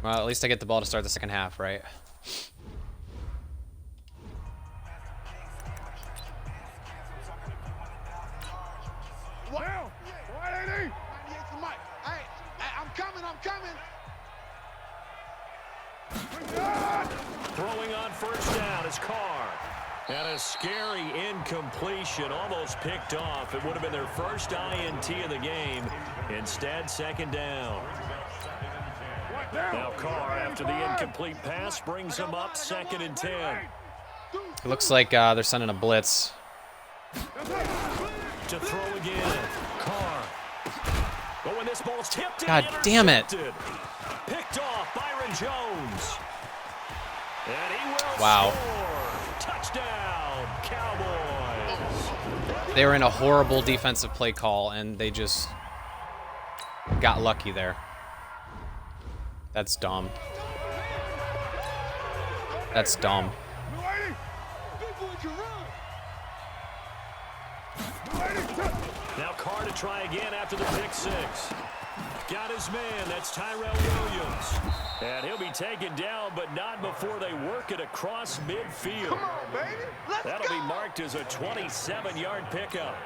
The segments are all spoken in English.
Well, at least I get the ball to start the second half, right? Wow! 180! Hey, I'm coming! Throwing on first down is Carr. And a scary incompletion, almost picked off. It would have been their first INT of the game. Instead, second down. Now Carr, after the incomplete pass, brings him up 2nd and 10. It looks like they're sending a blitz. To throw again. Carr. Oh, and this ball's tipped. God damn it. Picked off Byron Jones. And he will score. Touchdown, Cowboys. They were in a horrible defensive play call, and they just got lucky there. That's dumb. That's dumb. Now Carr to try again after the pick 6. Got his man. That's Tyrell Williams. And he'll be taken down, but not before they work it across midfield. Come on, baby. That'll be marked as a 27-yard pickup.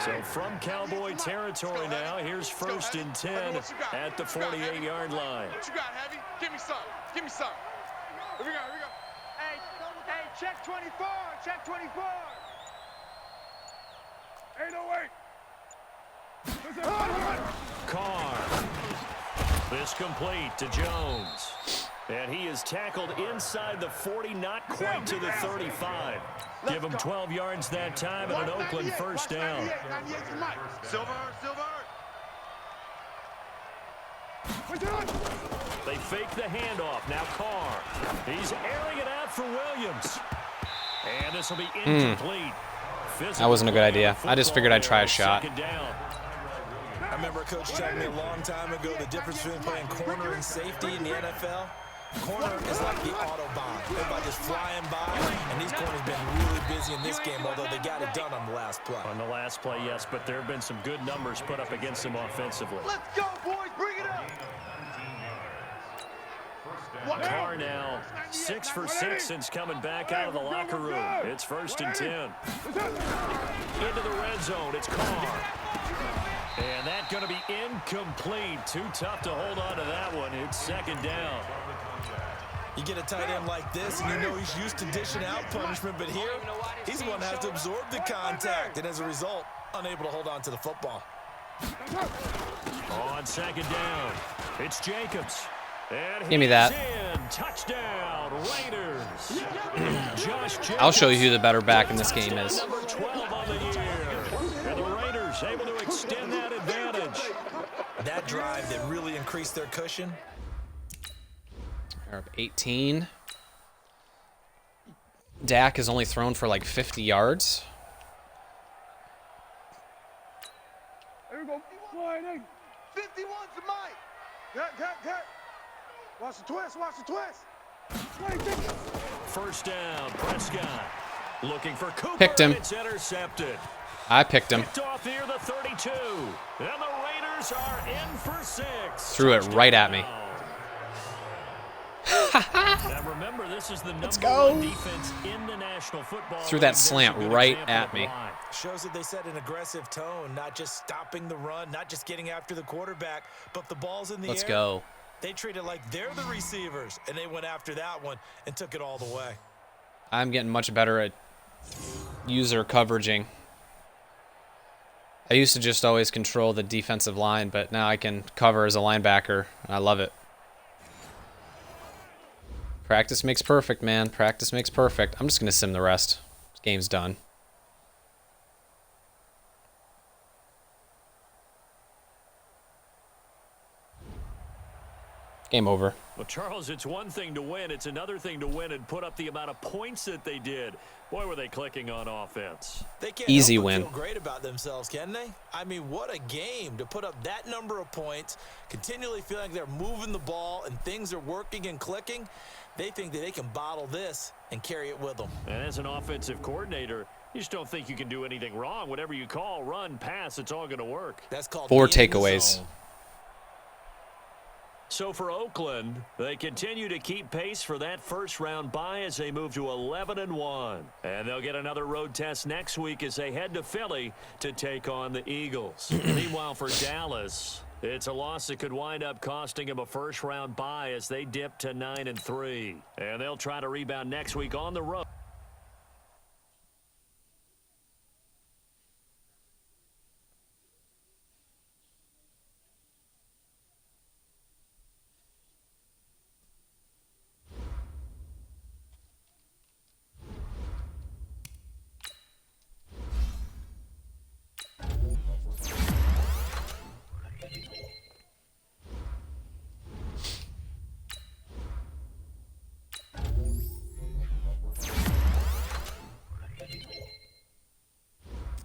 So from Cowboy territory now, here's 1st and 10 at the 48-yard line. What you got, Heavy? Give me some. Here we go. Hey, check 24. Check 24. 808. Carr. This complete to Jones. And he is tackled inside the 40, not quite to the 35. Give him 12 yards that time and an Oakland first down. Silver. They fake the handoff. Now Carr. He's airing it out for Williams. And this will be incomplete. That wasn't a good idea. I just figured I'd try a shot. I remember a coach telling me a long time ago the difference between playing corner and safety in the NFL. Corner is like the Autobahn. Everybody just flying by, and these corners been really busy in this game, although they got it done on the last play. On the last play, yes, but there have been some good numbers put up against them offensively. Let's go, boys. Bring it up. Carr now 6 for 6 since coming back out of the locker room. It's 1st and 10. Into the red zone. It's Carr. And that's going to be incomplete. Too tough to hold on to that one. It's 2nd down. You get a tight end like this, and you know he's used to dishing out punishment, but here, he's the one that has to absorb the contact, and as a result, unable to hold on to the football. On 2nd down, it's Jacobs. And Give me that. In. Touchdown, Raiders. I'll show you who the better back in this game is. Number 12 on the year. And the Raiders able to extend that advantage. That drive that really increased their cushion. They're up 18. Dak has only thrown for like 50 yards. Here we go. 51's the mic. Cut. Watch the twist. First down, Prescott. Looking for Cooper. Picked him. It's intercepted. I picked him. Picked off near the 32. And the Raiders are in for 6. Threw it right at me. Now remember, this is the number one defense in the National Football League. Threw that slant right at me. Shows that they set an aggressive tone, not just stopping the run, not just getting after the quarterback, but the ball's in the air. Let's go. They treat it like they're the receivers, and they went after that one and took it all the way. I'm getting much better at user coveraging. I used to just always control the defensive line, but now I can cover as a linebacker, and I love it. Practice makes perfect, man. Practice makes perfect. I'm just going to sim the rest. This game's done. Game over. Well, Charles, it's one thing to win. It's another thing to win and put up the amount of points that they did. Boy, were they clicking on offense. They can't Easy help but win. feel great about themselves, can they? I mean, what a game to put up that number of points, continually feeling like they're moving the ball and things are working and clicking. They think that they can bottle this and carry it with them. And as an offensive coordinator, you just don't think you can do anything wrong. Whatever you call, run, pass, it's all going to work. That's called 4 being in the takeaways. zone. So for Oakland, they continue to keep pace for that first-round bye as they move to 11-1. And they'll get another road test next week as they head to Philly to take on the Eagles. Meanwhile, for Dallas, it's a loss that could wind up costing them a first-round bye as they dip to 9-3. And they'll try to rebound next week on the road.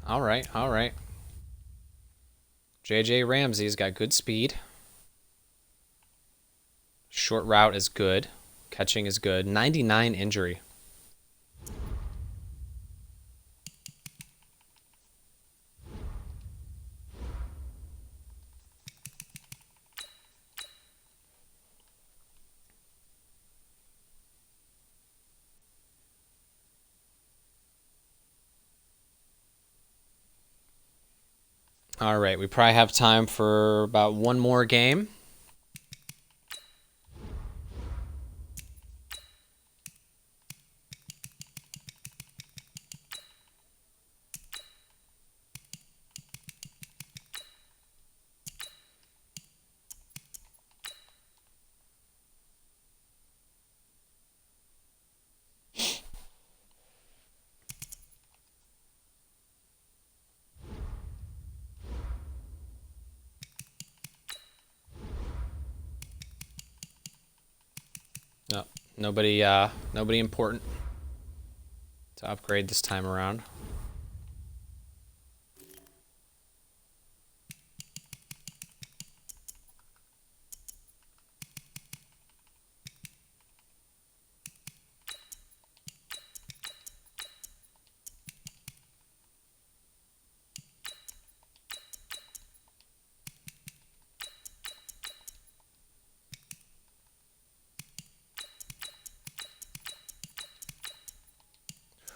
All right, all right. J.J. Ramsey's got good speed. Short route is good. Catching is good. 99 injury. All right, we probably have time for about one more game. No, nobody important to upgrade this time around.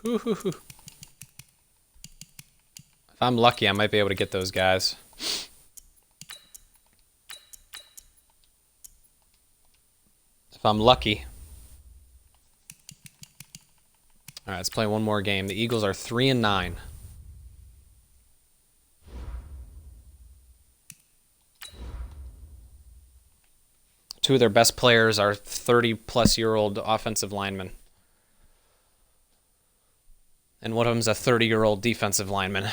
If I'm lucky, I might be able to get those guys. If I'm lucky. All right, let's play one more game. The Eagles are 3-9. Two of their best players are 30-plus-year-old offensive linemen. And one of them's a 30-year-old defensive lineman.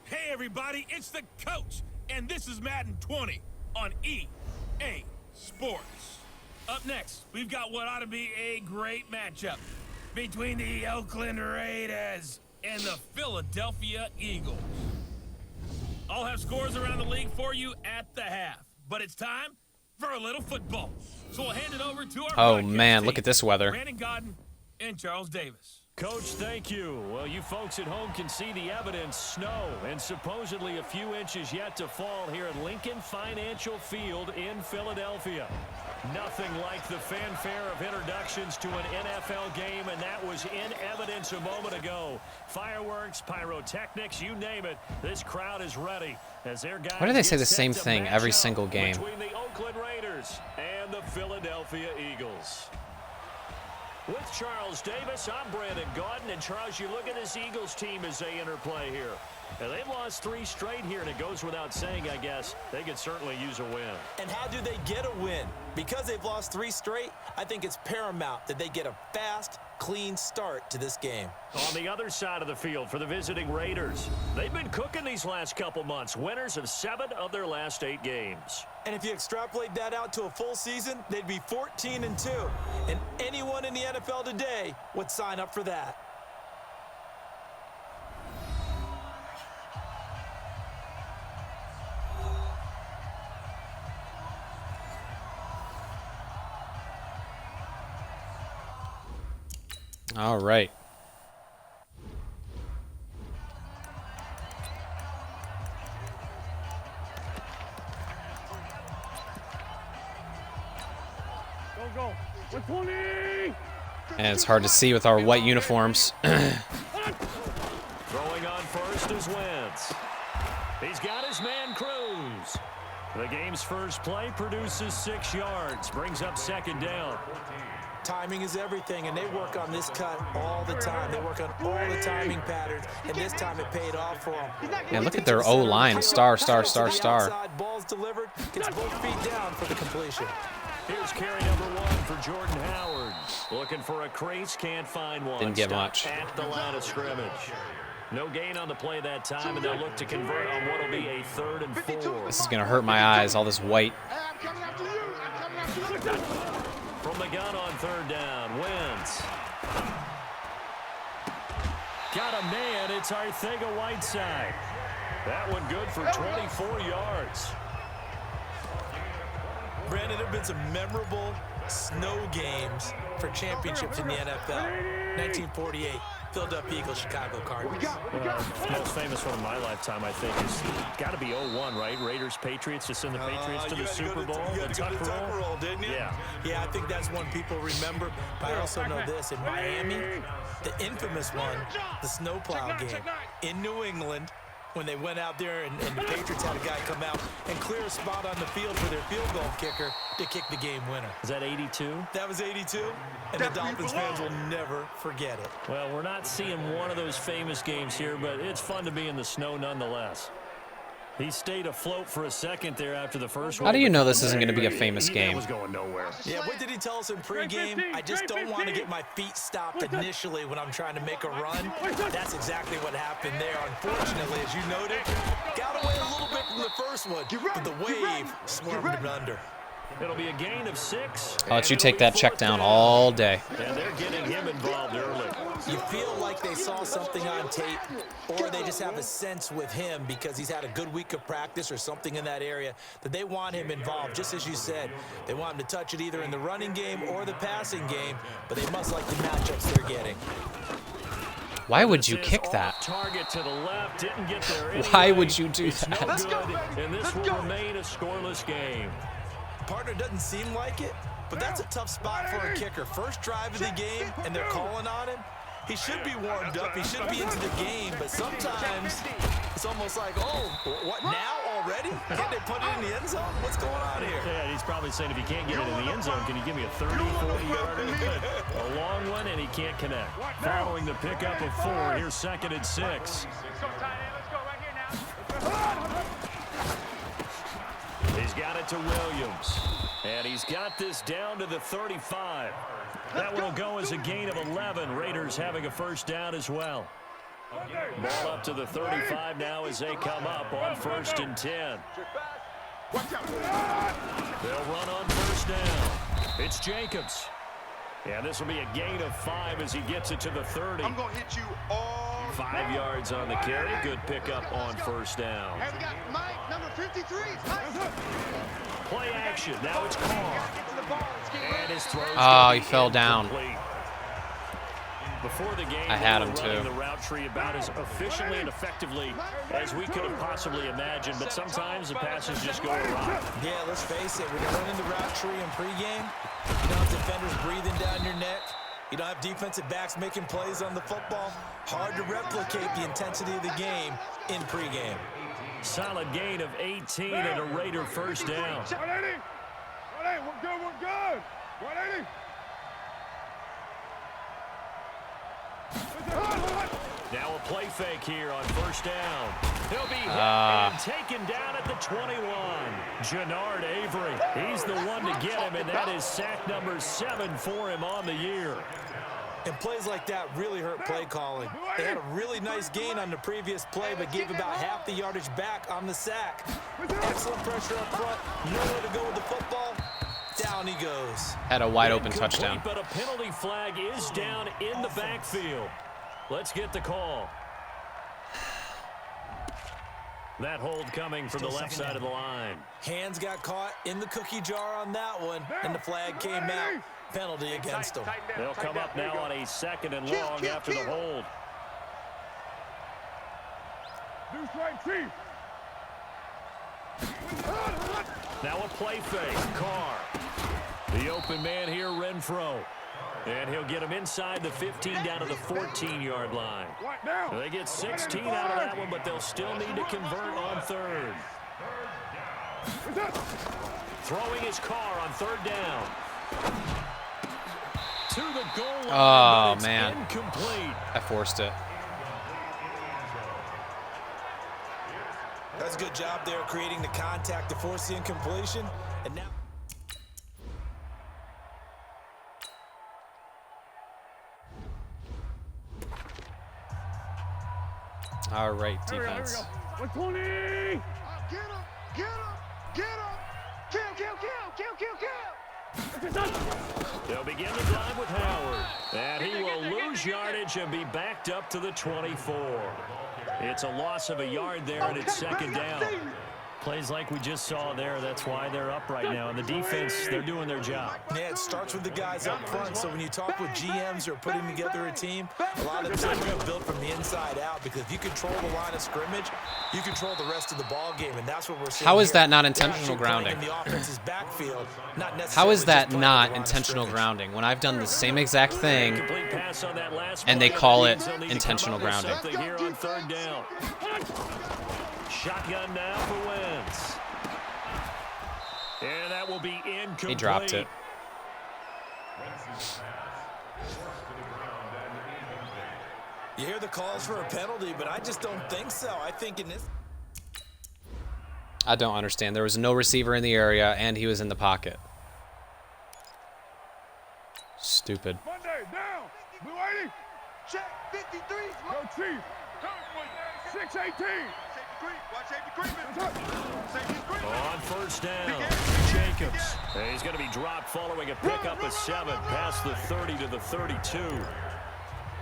Hey everybody, it's the coach, and this is Madden 20 on EA Sports. Up next, we've got what ought to be a great matchup between the Oakland Raiders and the Philadelphia Eagles. I'll have scores around the league for you at the half, but it's time for a little football. So we'll hand it over to our Oh man, look at this weather. Brandon Godden and Charles Davis. Coach, thank you. Well, you folks at home can see the evidence. Snow and supposedly a few inches yet to fall here at Lincoln Financial Field in Philadelphia. Nothing like the fanfare of introductions to an NFL game, and that was in evidence a moment ago. Fireworks, pyrotechnics, you name it. This crowd is ready as their guys Why do they say get the set same to thing match every up single game? between the Oakland Raiders and the Philadelphia Eagles. With Charles Davis, I'm Brandon Godden. And Charles, you look at this Eagles team as they interplay here. And they've lost 3 straight here, and it goes without saying, I guess, they could certainly use a win. And how do they get a win? Because they've lost 3 straight, I think it's paramount that they get a fast, clean start to this game. On the other side of the field for the visiting Raiders, they've been cooking these last couple months, winners of 7 of their last 8 games. And if you extrapolate that out to a full season, they'd be 14-2. And anyone in the NFL today would sign up for that. All right. Go. 120. And it's hard to see with our white uniforms. Throwing on first is Wentz. He's got his man Cruz. The game's first play produces 6 yards, brings up second down. Timing is everything, and they work on this cut all the time. They work on all the timing patterns, and this time it paid off for them. Man, look at their O-line. Star. Ball's delivered, gets both feet down for the completion. Here's carry number 1 for Jordan Howard. Looking for a crease, can't find one. Didn't get Stopped much. at the line of scrimmage. No gain on the play that time, and they'll look to convert on what will be a 3rd and 4. This is going to hurt my eyes, all this white. Hey, I'm coming after you. I'm coming after you. From the gun on 3rd down, Wentz. Got a man, it's Arcega-Whiteside. That one good for 24 yards. Brandon, there have been some memorable snow games for championships in the NFL. 1948, Philadelphia Eagles, Chicago Cardinals. The most famous one of my lifetime, I think, is got to be 01, right? Raiders, Patriots, to send the Patriots to the Super Bowl. You had to go to the Tucker roll, didn't you? Yeah. Yeah, I think that's one people remember. But I also know this. In Miami, the infamous one, the snowplow game in New England, when they went out there and the Patriots had a guy come out and clear a spot on the field for their field goal kicker to kick the game winner. Is that 82? That was 82, and the Dolphins fans will never forget it. Well, we're not seeing one of those famous games here, but it's fun to be in the snow nonetheless. He stayed afloat for a second there after the first one. How do you know this isn't going to be a famous That game? was going nowhere. Yeah, what did he tell us in pregame? I just don't want to get my feet stopped initially when I'm trying to make a run. That's exactly what happened there. Unfortunately, as you noted, got away a little bit from the first one, but the wave swerved him under. It'll be a gain of 6. I'll let you take that check down all day. And they're getting him involved early. You feel like they saw something on tape, or they just have a sense with him because he's had a good week of practice or something in that area that they want him involved. Just as you said, they want him to touch it either in the running game or the passing game, but they must like the matchups they're getting. Why would you kick that? Target to the left, didn't get there Why anyway. would you do It's no that? good, and this will remain a scoreless game. Partner, doesn't seem like it, but that's a tough spot for a kicker. First drive of the game, and they're calling on him. He should be warmed up. He should be into the game, but sometimes it's almost like, oh, what now already? Can't they put it in the end zone? What's going on here? Yeah, he's probably saying if you can't get it in the end zone, can you give me a 30, 40-yarder? A long one, and he can't connect. Following the pickup of 4, here's 2nd and 6. Let's go, tight end. Let's go right here now. He's got it to Williams, and he's got this down to the 35. That one will go as a gain of 11. Raiders having a first down as well. Ball up to the 35 now as they come up on 1st and 10. They'll run on first down. It's Jacobs. And this will be a gain of 5 as he gets it to the 30. I'm going to hit you all 5 yards on the carry. Good pickup on first down. Hey, we got Mike, number 53. Play action. Now it's Carr. Get to the ball. Let's get And ready. his throw. Oh, he fell down. Before the game, I had they were him running too. the route tree about as efficiently and effectively as we could have possibly imagined, but sometimes the passes just go awry. Yeah, let's face it. When you're running the route tree in pregame, you don't have defenders breathing down your neck. You don't have defensive backs making plays on the football. Hard to replicate the intensity of the game in pregame. Solid gain of 18 and a Raider first down. 180. 180. We're good. We're good. 180. Now a play fake here on first down. He'll be hit and taken down at the 21. Jannard Avery, he's the one to get him, and that is sack number 7 for him on the year. And plays like that really hurt play calling. They had a really nice gain on the previous play, but gave about half the yardage back on the sack. Excellent pressure up front. Nowhere to go with the football. Down he goes. Had a wide open Incomplete, touchdown. But a penalty flag is down in the backfield. Let's get the call. That hold coming from the left side of the line. Hands got caught in the cookie jar on that one, and the flag came out. penalty against them. They'll come up now on a 2nd and long after the hold. Deuce right, Chief. Now a play fake. Carr. The open man here, Renfro. And he'll get him inside the 15 down to the 14-yard line. They get 16 out of that one, but they'll still need to convert on 3rd. Throwing his Carr on 3rd down. To the goal line, Oh, but it's man. incomplete. I forced it. That's a good job there creating the contact to force the incompletion. And now... All right, defense. 120. Get him. Get him. Get him. Kill. They'll begin the drive with Howard. And he will lose yardage and be backed up to the 24. It's a loss of a yard there, and it's 2nd down. Plays like we just saw there. That's why they're up right now. And the defense, they're doing their job. Yeah, it starts with the guys up front. So when you talk with GMs who are putting together a team, a lot of them say we're going to build from the inside out, because if you control the line of scrimmage, you control the rest of the ball game, and that's what we're seeing. How is here. that not They're intentional actually playing grounding? in the offense's backfield, not How necessarily is that just playing not the line of intentional scrimmage. grounding when I've done the same exact thing Complete pass on that last and they play. call it They'll need to intentional come up with grounding? something here on 3rd down. Shotgun now for Wentz. And that will be incomplete. He dropped it. You hear the calls for a penalty, but I just don't think so. I think in this... I don't understand. There was no receiver in the area, and he was in the pocket. Stupid. Monday, down. Blue 80. Check 53. Go, Chief. 618. On 1st down, Jacobs. And he's going to be dropped following a pickup of 7 past the 30 to the 32.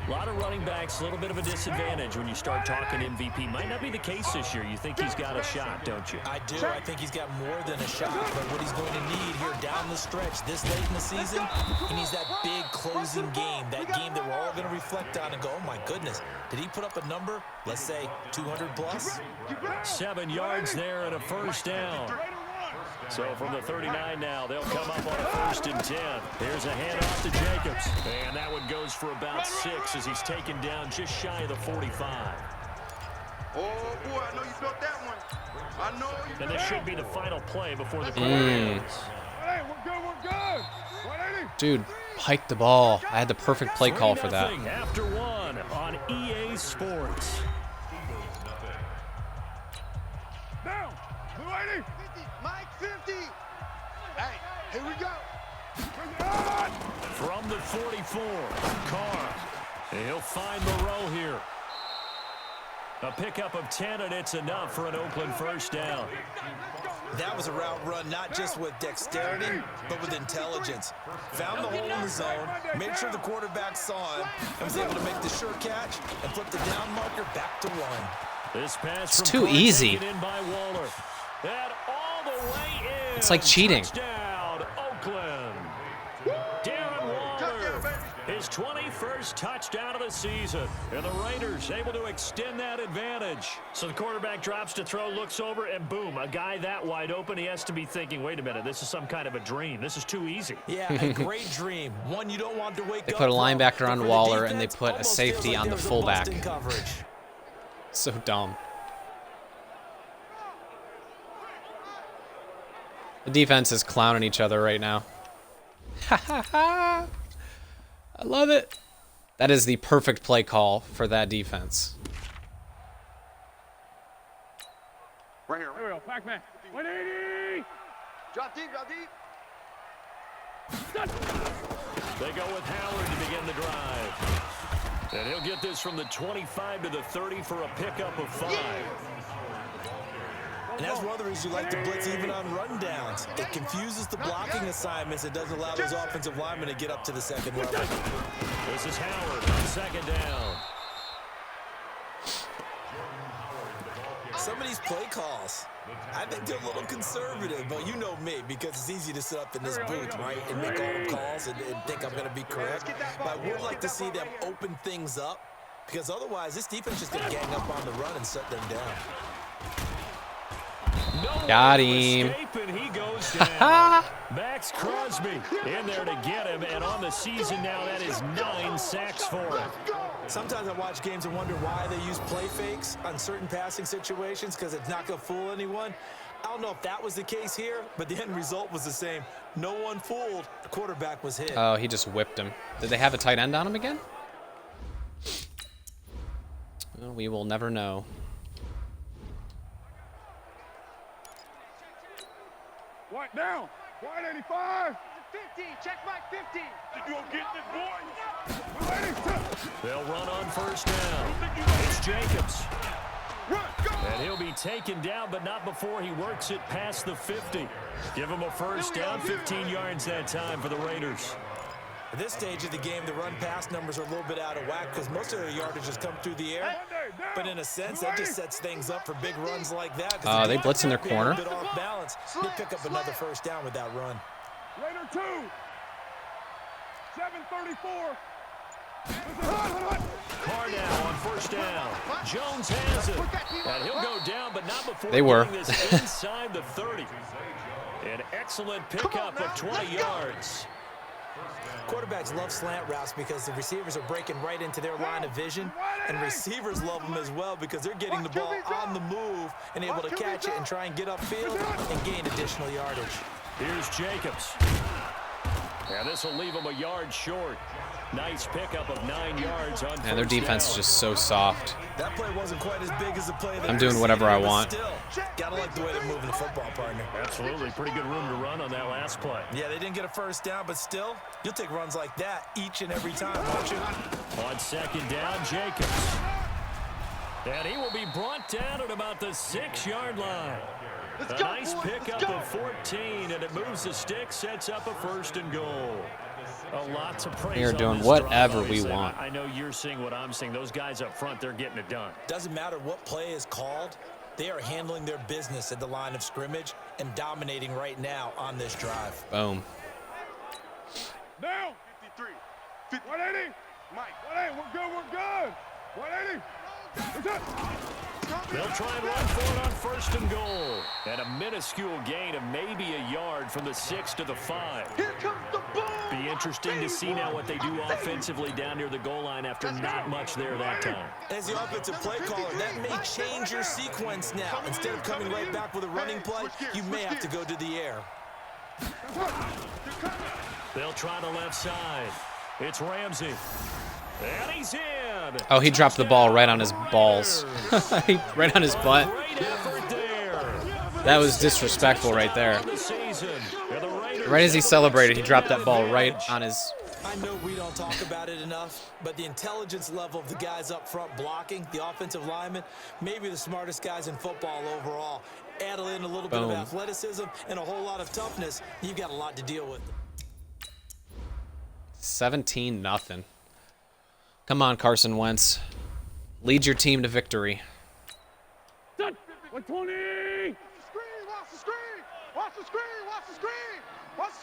A lot of running backs, a little bit of a disadvantage when you start talking MVP. Might not be the case this year. You think he's got a shot, don't you? I do. I think he's got more than a shot. But what he's going to need here down the stretch this late in the season, he needs that big closing game, that game that we're all going to reflect on and go, oh, my goodness, did he put up a number, let's say, 200 plus? 7 yards there and a 1st down. So from the 39 now, they'll come up on a 1st and 10. Here's a handoff to Jacobs. And that one goes for about 6 as he's taken down just shy of the 45. Oh, boy, I know you built that one. I know you And this should be the final play before the quarter Hey, ends. we're good. 180. Dude, hike the ball. I had the perfect play call for that. 3-0 after 1 on EA Sports. Down. Blue 80. Mike 50. Hey, here we go. From the 44, Carr. He'll find Moreau here. A pickup of 10, and it's enough for an Oakland 1st down. That was a route run, not just with dexterity, but with intelligence. Found the hole in the zone, made sure the quarterback saw him, and was able to make the sure catch and flip the down marker back to 1. This pass It's from too Carr easy. taken in by Waller. And all the way in. It's like cheating. Touchdown, Oakland. Darren Waller, his 21st touchdown of the season. And the Raiders able to extend that advantage. So the quarterback drops to throw, looks over, and boom, a guy that wide open. He has to be thinking, wait a minute, this is some kind of a dream. This is too easy. Yeah, a great dream. One you don't want to wake up They put a from. linebacker But on for the Waller, and they defense, put a almost safety feels like on the there was a fullback. bust in coverage. So dumb. The defense is clowning each other right now. Ha ha ha! I love it. That is the perfect play call for that defense. Right here. There we go. Pac-Man. 180. Drop deep, drop deep. They go with Howard to begin the drive. And he'll get this from the 25 to the 30 for a pickup of 5. And that's one of the reasons you like to blitz even on rundowns. It confuses the blocking assignments. It doesn't allow those offensive linemen to get up to the second level. This is Howard on 2nd down. Some of these play calls, I think they're a little conservative, but you know me, because it's easy to sit up in this booth, right, and make all the calls and think I'm going to be correct. But I would like to see them open things up, because otherwise this defense is just going to gang up on the run and shut them down. Got him. He goes down. Max Crosby in there to get him, and on the season now, that is 9 sacks for him. Sometimes I watch games and wonder why they use play fakes on certain passing situations, because it's not going to fool anyone. I don't know if that was the case here, but the end result was the same. No one fooled. The quarterback was hit. Oh, he just whipped him. Did they have a tight end on him again? Well, we will never know. White down. White 85. 50. Check my 50. You gonna get this, boy? They'll run on first down. It's Jacobs. Run, go. And he'll be taken down, but not before he works it past the 50. Give him a first down, 15 yards that time for the Raiders. At this stage of the game, the run-pass numbers are a little bit out of whack because most of their yardage has come through the air. But in a sense, that just sets things up for big runs like that. They blitz in their corner. A bit off balance. They pick up another first down with that run. Raider 2. 734. Carr now on first down. Jones has it. And he'll go down, but not before They were. getting this inside the 30. An excellent pickup of 20 yards. Quarterbacks love slant routes because the receivers are breaking right into their line of vision, and receivers love them as well because they're getting the ball on the move and able to catch it and try and get upfield and gain additional yardage. Here's Jacobs. And this will leave him a yard short. Nice pickup of 9 yards on And their defense is just so soft. That play wasn't quite as big as the play. I'm doing whatever I want. Still, gotta like the way they're moving the football, partner. Absolutely. Pretty good room to run on that last play. Yeah, they didn't get a first down, but still, you'll take runs like that each and every time, won't you? On second down, Jacobs. And he will be brought down at about the 6-yard line. A nice pickup of 14, and it moves the stick, sets up a first and goal. A lot to praise. We are doing whatever we want. I know you're seeing what I'm seeing. Those guys up front, they're getting it done. Doesn't matter what play is called. They are handling their business at the line of scrimmage and dominating right now on this drive. Boom. Down. 53. 180. Mike. 180. We're good. We're good. 180. They'll try and run for it on first and goal. And a minuscule gain of maybe a yard from the 6 to the 5. Here comes the ball. Be interesting to see now what they do offensively down near the goal line after not much there that time. As the offensive play caller, that may change your sequence now. Instead of coming right back with a running play, you may have to go to the air. They'll try the left side. It's Ramsey. And he's in. Oh, he dropped the ball right on his balls. Right on his butt. Great effort there. That was disrespectful right there. Right as he celebrated, he dropped that ball right on his... I know we don't talk about it enough, but the intelligence level of the guys up front blocking, the offensive linemen, maybe the smartest guys in football overall. Add in a little bit of athleticism and a whole lot of toughness, you've got a lot to deal with. 17-0. Come on, Carson Wentz. Lead your team to victory. 120. Screen. Watch the screen. Watch the screen. Watch the screen. Watch the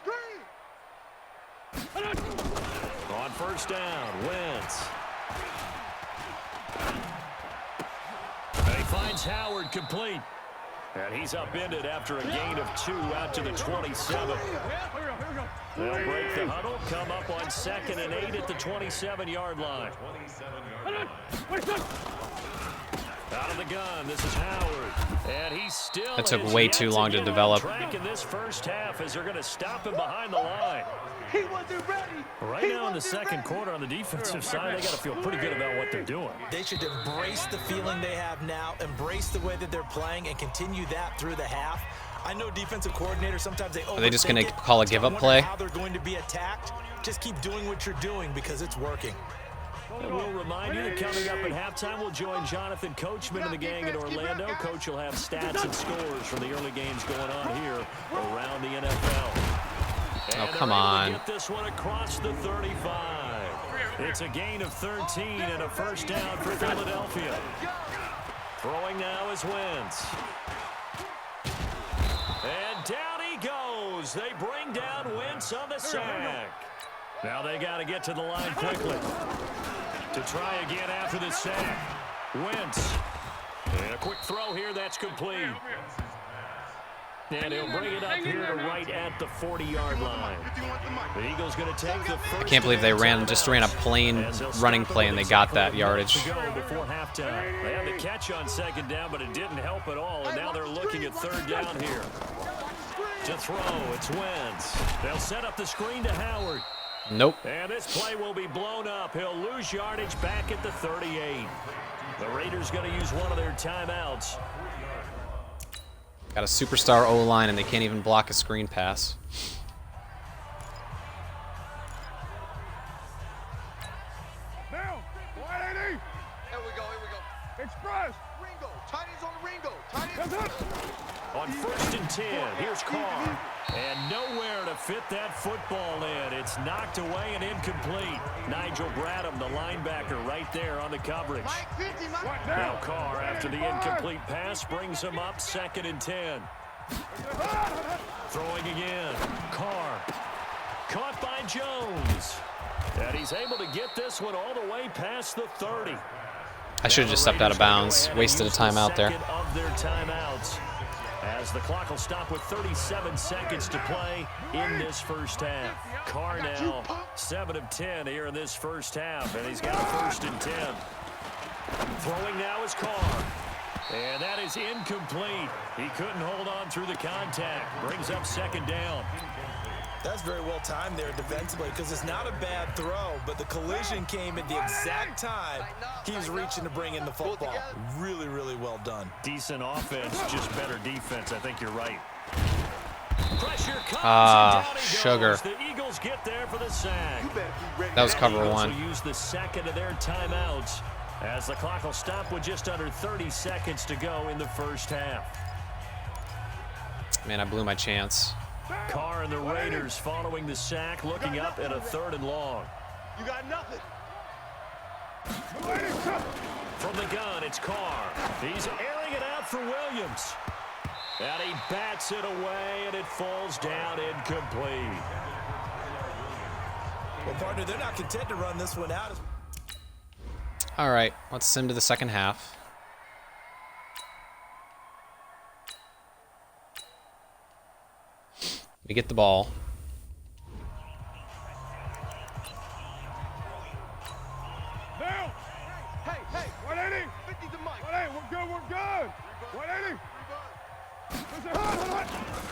screen. On first down, Wentz. And he finds Howard complete. And he's upended after a gain of 2 out to the 27. They'll break the huddle, come up on 2nd and 8 at the 27-yard line. Out of the gun, this is Howard. And he still That took way too long to develop. In this first half as they're going to stop him behind the line. He wasn't ready. Right now in the second quarter on the defensive side, they got to feel pretty good about what they're doing. They should embrace the feeling they have now, embrace the way that they're playing, and continue that through the half. I know defensive coordinators, sometimes they Are they just going to call a give-up play? How they're going to be attacked. Just keep doing what you're doing because it's working. And we'll remind you that coming up at halftime, we'll join Jonathan Coachman and the gang in Orlando. Coach will have stats and scores from the early games going on here around the NFL. Oh, come on. Get this one across the 35. It's a gain of 13 and a first down for Philadelphia. Throwing now is Wentz. And down he goes. They bring down Wentz on the sack. Now they got to get to the line quickly to try again after the sack. Wentz. And a quick throw here. That's complete. And he'll bring it up here to right at the 40-yard line. The Eagles going to take the first. I can't believe they just ran a plain running play and they got that yardage. Before halftime. They had the catch on second down, but it didn't help at all. And now they're looking at third down here. To throw, it's Wentz. They'll set up the screen to Howard. Nope. And this play will be blown up. He'll lose yardage back at the 38. The Raiders going to use one of their timeouts. Got a superstar O-line, and they can't even block a screen pass. Now, 180. Here we go. Express. Ringo. Tiny's on the Ringo. Tiny. On 1st and 10, here's Carr. And nowhere to fit that football in. It's knocked away and incomplete. Nigel Bradham, the linebacker, right there on the coverage. Now Carr, after the incomplete pass, brings him up 2nd and 10. Throwing again. Carr. Caught by Jones. And he's able to get this one all the way past the 30. I should have just stepped out of bounds. Wasted a timeout there. Of their timeouts, as the clock will stop with 37 seconds to play in this first half. Carr now 7 of 10 here in this first half, and he's got a 1st and 10. Throwing now is Carr. And that is incomplete. He couldn't hold on through the contact. Brings up 2nd down. That's very well timed there defensively because it's not a bad throw, but the collision came at the exact time he was reaching to bring in the football. Really, really well done. Decent offense, just better defense. I think you're right. Pressure comes, and down he sugar. goes. The Eagles get there for the sack. That was cover Eagles one. will use the 2nd of their timeouts as the clock will stop with just under 30 seconds to go in the first half. Man, I blew my chance. Carr and the Raiders following the sack, looking up at a 3rd and long. You got nothing. From the gun, it's Carr. He's airing it out for Williams. And he bats it away, and it falls down incomplete. Well, partner, they're not content to run this one out. All right, let's sim to the second half. We get the ball. Now. Hey, 180. 50 to Mike. 180, we're good. 180.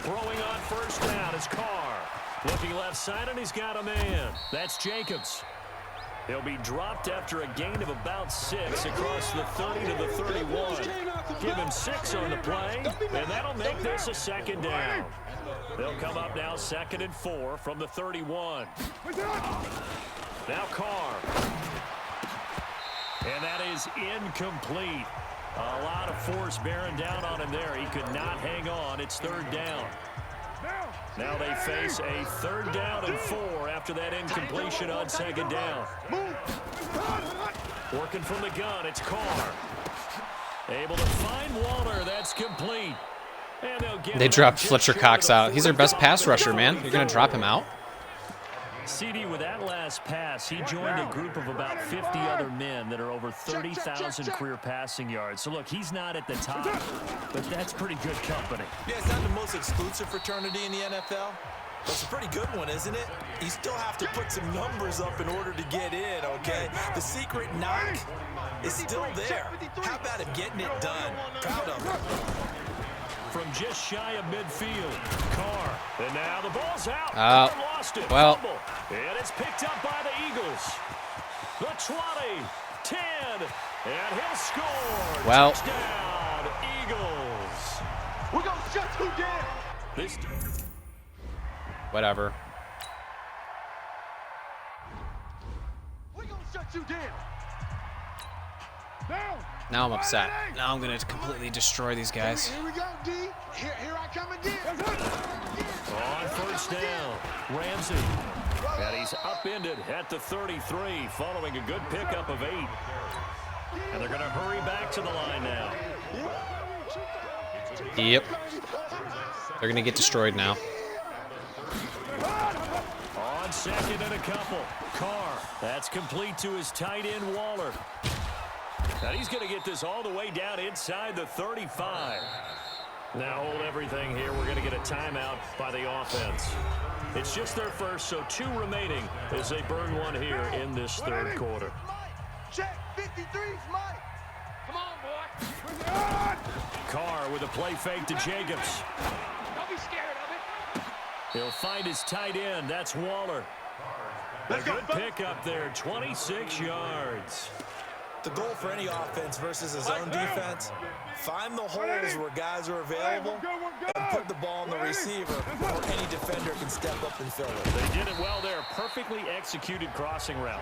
Throwing on 1st down is Carr. Looking left side, and he's got a man. That's Jacobs. He'll be dropped after a gain of about 6 across the 30 to the 31. Give him 6 on the play, and that'll make this a 2nd down. They'll come up now 2nd and 4 from the 31. Now Carr. And that is incomplete. A lot of force bearing down on him there. He could not hang on. It's 3rd down. Now they face a 3rd down and 4 after that incompletion on 2nd down. Working from the gun, it's Carr. Able to find Waller. That's complete. And they'll get They dropped Fletcher Cox out. He's their best pass rusher, man. You're going to drop him out? CD, with that last pass, he joined a group of about 50 other men that are over 30,000 career passing yards. So, look, he's not at the top, but that's pretty good company. Yeah, it's not the most exclusive fraternity in the NFL. But it's a pretty good one, isn't it? You still have to put some numbers up in order to get in, okay? The secret knock is still there. How about him getting it done? Proud of him. From just shy of midfield, Carr. And now the ball's out. Oh, Lost it. well. Fumble. And it's picked up by the Eagles. The 20, 10, and he'll score. Well. Touchdown, Eagles. We're going to shut you down. This Whatever. We're going to shut you down. Down. Now I'm upset. Now I'm going to completely destroy these guys. Here we go, D. Here I come again. on 1st down. Ramsey. And he's upended at the 33 following a good pickup of 8. And they're going to hurry back to the line now. Yep. They're going to get destroyed now. On second and a couple. Carr. That's complete to his tight end, Waller. And he's going to get this all the way down inside the 35. Now hold everything here. We're going to get a timeout by the offense. It's just their first, so 2 remaining as they burn one here in this third quarter. Check 53's Mike. Come on, boy. Carr with a play fake to Jacobs. Don't be scared of it. He'll find his tight end. That's Waller. A good pickup there, 26 yards. The goal for any offense versus his own defense, find the holes where guys are available and put the ball on the receiver where any defender can step up and fill it. They did it well there. Perfectly executed crossing route.